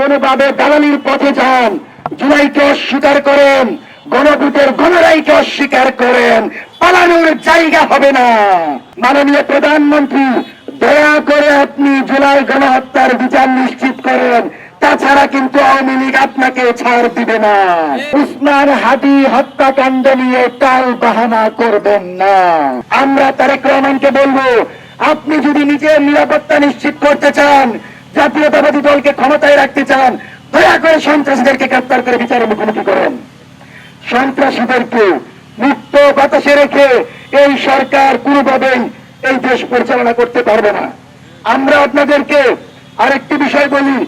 কোনোভাবে দালালির পথে যান, জুলাইকে অস্বীকার করেন, গণভোটের গণরাইকে অস্বীকার করেন, পালানোর জায়গা হবে না। মাননীয় প্রধানমন্ত্রী, দয়া করে আপনি জুলাই গণহত্যার বিচার নিশ্চিত করেন, তাছাড়া কিন্তু আওয়ামী লীগ আপনাকে ছাড় দিবে না। উসমান হাদি হত্যাকাণ্ড নিয়ে টাল বাহানা করবেন না। আমরা তারেক রহমানকে বলবো, আপনি যদি নিজের নিরাপত্তা নিশ্চিত করতে চান, জাতীয়তাবাদী দলকে ক্ষমতায় রাখতে চান, দয়া করে সন্ত্রাসীদেরকে গ্রেপ্তার করে বিচারের মুখোমুখি করেন। সন্ত্রাসীদেরকে মুক্ত বাতাসে রেখে এই সরকার কোনোভাবেই এই দেশ পরিচালনা করতে পারবে না। আমরা আপনাদেরকে আরেকটি বিষয় বলি,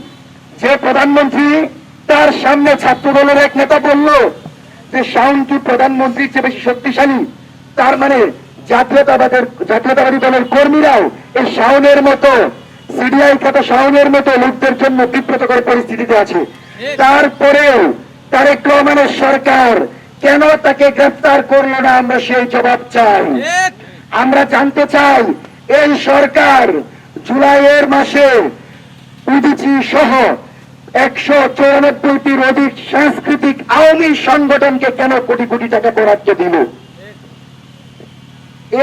যে প্রধানমন্ত্রী তার সামনে ছাত্র দলের এক নেতা বলল যে শাওন কি প্রধানমন্ত্রীর চেয়ে বেশি শক্তিশালী, তার মানে জাতীয়তাবাদী দলের কর্মীরাও এই শাওনের মতো, সিডিআই খ্যাত শাওনের মতো লোকদের জন্য বিব্রতকর পরিস্থিতিতে আছে। তারপরেও তারেক রহমানের সরকার কেন তাকে গ্রেফতার করলো না, আমরা সেই জবাব চাই। আমরা জানতে চাই, এই সরকার জুলাইয়ের মাসে উদীচী সহ 194টির অধিক সাংস্কৃতিক আওয়ামী সংগঠনকে কেন কোটি কোটি টাকা বরাদ্দ দিল?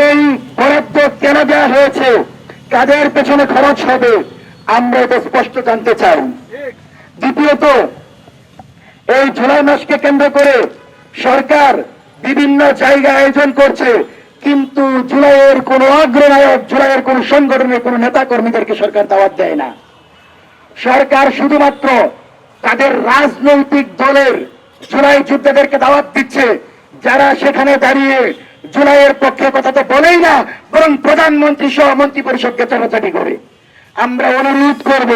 এই বরাদ্দ কেন দেওয়া হয়েছে, কাদের পেছনে খরচ হবে, আমরা এটা স্পষ্ট জানতে চাই। দ্বিতীয়ত, এই জুলাই মাসকে কেন্দ্র করে সরকার বিভিন্ন জায়গা আয়োজন করছে, কিন্তু জুলাইয়ের কোন অগ্রনায়ক, জুলাইয়ের কোন সংগঠনের কোন নেতা কর্মীদেরকে সরকার দাওয়াত দেয় না। সরকার শুধুমাত্র তাদের রাজনৈতিক দলের জুলাই যোদ্ধাদেরকে দাওয়াত দিচ্ছে, যারা সেখানে দাঁড়িয়ে জুলাইয়ের পক্ষে কথা তো বলেই না, বরং প্রধানমন্ত্রী সহ মন্ত্রী পরিষদকে চাটাচাটি করে। আমরা অনুরোধ করব,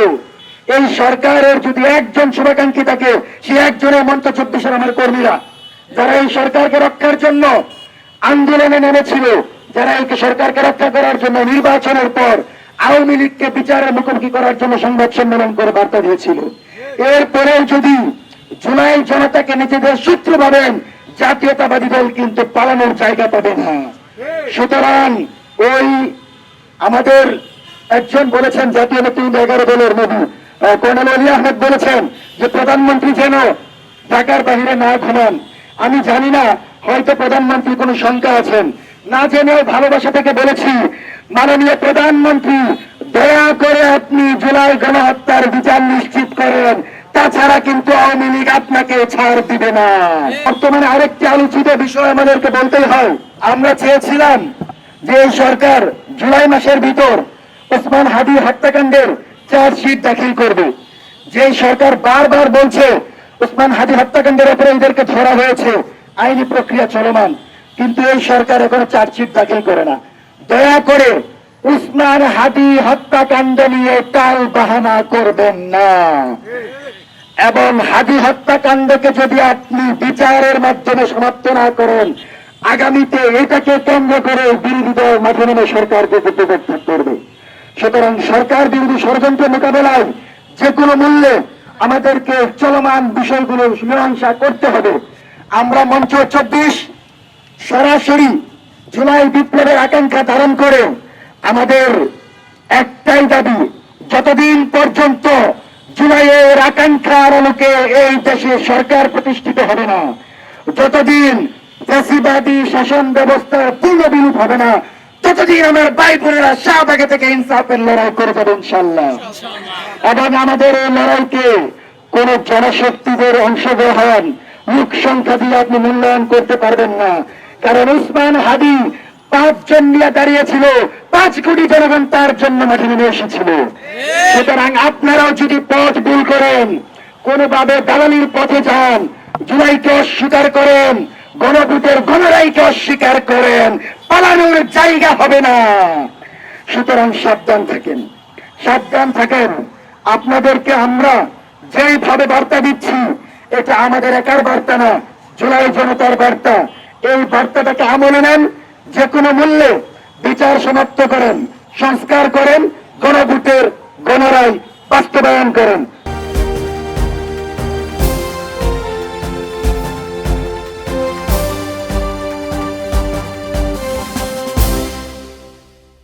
এই সরকারের যদি একজন শুভাকাঙ্ক্ষী থাকে, সে একজনের মন্ত্র 24 আমার কর্মীরা, যারা এই সরকারকে রক্ষার জন্য আন্দোলনে নেমেছিল, যারা এই সরকারকে রক্ষা করার জন্য নির্বাচনের পর আওয়ামী লীগকে বিচারের মুখোমুখি করার জন্য সংবাদ সম্মেলন করে বার্তা দিয়েছিল। এরপরেও যদি জুলাই জনতাকে নিজেদের শত্রু ভাবেন, জাতীয়তাবাদী দল কিন্তু পালানোর জায়গা পাবে না। সুতরাং ওই আমাদের একজন বলেছেন, জাতীয় নেতৃত্ব 11 দলের নবী কর্নেল অলি আহমেদ বলেছেন যে প্রধানমন্ত্রী যেন ঢাকার বাহিরে না ঘুমান। আমি জানি না, হয়তো প্রধানমন্ত্রী কোনো শঙ্কা আছেন, না জেনেও ভালোবাসা থেকে বলেছি, মাননীয় প্রধানমন্ত্রী, দয়া করে আপনি জুলাই গণহত্যার বিচার নিশ্চিত করেন, তাছাড়া কিন্তু আওয়ামী লীগ আপনাকে ছাড় দিবে না। বর্তমানে আরেকটি আলোচিত বিষয় আমাদেরকে বলতেই হয়, আমরা চেয়েছিলাম যে এই সরকার জুলাই মাসের ভিতর ওসমান হাদি হত্যাকাণ্ডের চার্জশিট দাখিল করবে। যে সরকার বারবার বলছে ওসমান হাদি হত্যাকাণ্ডের উপরে এদেরকে ধরা হয়েছে, আইনি প্রক্রিয়া চলমান, কিন্তু এই সরকার এখনো চার্জশিট দাখিল করে না। দয়া করে ওসমান হাদি হত্যাকাণ্ড নিয়ে টাল বাহানা করবেন না, এবং হাদি হত্যাকাণ্ডকে যদি আপনি বিচারের মাধ্যমে সমাপ্ত না করেন, আগামীতে এটাকে কেন্দ্র করে বিরোধী দল মাঠে নেমে সরকারকে প্রত্যাখ্যান করবে। সুতরাং সরকার বিরোধী ষড়যন্ত্র মোকাবেলায় যে কোনো মূল্যে আমাদেরকে চলমান বিষয়গুলো মীমাংসা করতে হবে। আমরা মঞ্চ 24 সরাসরি জুলাই বিপ্লবের আকাঙ্ক্ষা ধারণ করে আমাদের একটাই দাবি, যতদিন পর্যন্ত জুলাইয়ের আকাঙ্ক্ষার আলোকে এই দেশে সরকার প্রতিষ্ঠিত হবে না, যতদিন ফ্যাসিবাদী শাসন ব্যবস্থার পূর্ণ বিলোপ হবে না, ততদিন আমার ভাই বোনেরা শাহবাগে থেকে ইনসাফের লড়াই করে যাবে ইনশাআল্লাহ। এবং আমাদের এই লড়াইকে কোন জনশক্তিদের অংশগ্রহণ, লোক সংখ্যা দিয়ে আপনি মূল্যায়ন করতে পারবেন না। কারণ ওসমান হাদি 5 জন নিয়ে দাঁড়িয়েছিল, 5 কোটি জনগণ তার জন্য মাঠে নেমে এসেছিল। সুতরাং আপনারাও যদি পথ ভুল করেন, কোনোভাবে দালালির পথে যান, জুলাইকে অস্বীকার করেন, গণভোটের গণরাইকে অস্বীকার করেন, পালানোর জায়গা হবে না। সুতরাং সাবধান থাকেন, সাবধান থাকেন। আপনাদেরকে আমরা যেইভাবে বার্তা দিচ্ছি, এটা আমাদের একার বার্তা না, জুলাই জনতার বার্তা। এই বার্তাটাকে আমলে নেন, যে কোনো মূল্যে বিচার সমাপ্ত করেন, সংস্কার করেন, গণভোটের গণরাই বাস্তবায়ন করেন।